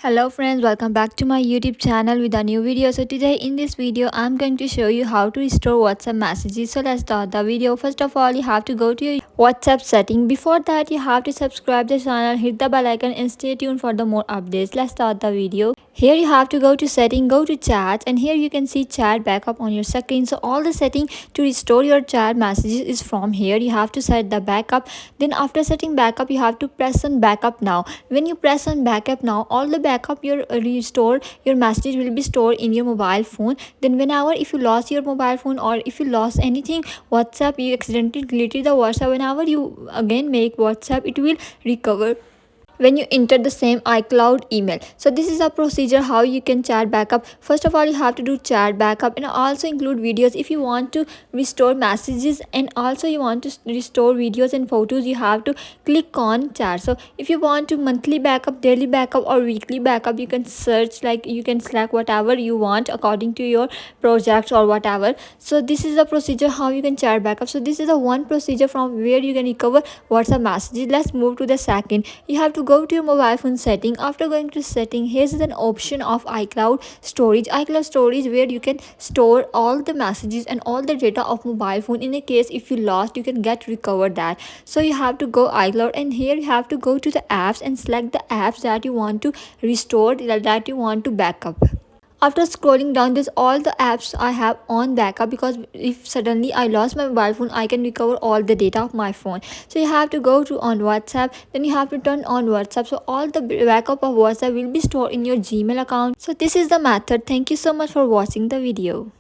Hello friends, welcome back to my YouTube channel with a new video. So today in this video I'm going to show you how to restore WhatsApp messages. So let's start the video. First of all, you have to go to your WhatsApp setting. Before that, you have to subscribe the channel, hit the bell icon and stay tuned for the more updates. Let's start the video. Here you have to go to setting, go to chat, and here you can see chat backup on your screen. So all the setting to restore your chat messages is from here. You have to set the backup. Then after setting backup, you have to press on backup now. When you press on backup now, all the backup your restore your message will be stored in your mobile phone. Then whenever if you lost your mobile phone or if you lost anything WhatsApp, you accidentally deleted the WhatsApp, whenever you again make WhatsApp, it will recover when you enter the same iCloud email. So this is a procedure how you can chat backup. First of all, you have to do chat backup and also include videos. If you want to restore messages and also you want to restore videos and photos, you have to click on chat. So if you want to monthly backup, daily backup or weekly backup, you can search, like you can select whatever you want according to your projects or whatever. So this is the procedure how you can chat backup. So this is the one procedure from where you can recover WhatsApp messages. Let's move to the second. You have to go to your mobile phone setting. After going to setting, here's an option of iCloud storage. iCloud storage where you can store all the messages and all the data of mobile phone. In a case if you lost, you can get recovered that. So you have to go iCloud and here you have to go to the apps and select the apps that you want to restore, that you want to backup. After scrolling down, there's all the apps I have on backup, because if suddenly I lost my mobile phone, I can recover all the data of my phone. So you have to go to on WhatsApp, then you have to turn on WhatsApp. So all the backup of WhatsApp will be stored in your Gmail account. So this is the method. Thank you so much for watching the video.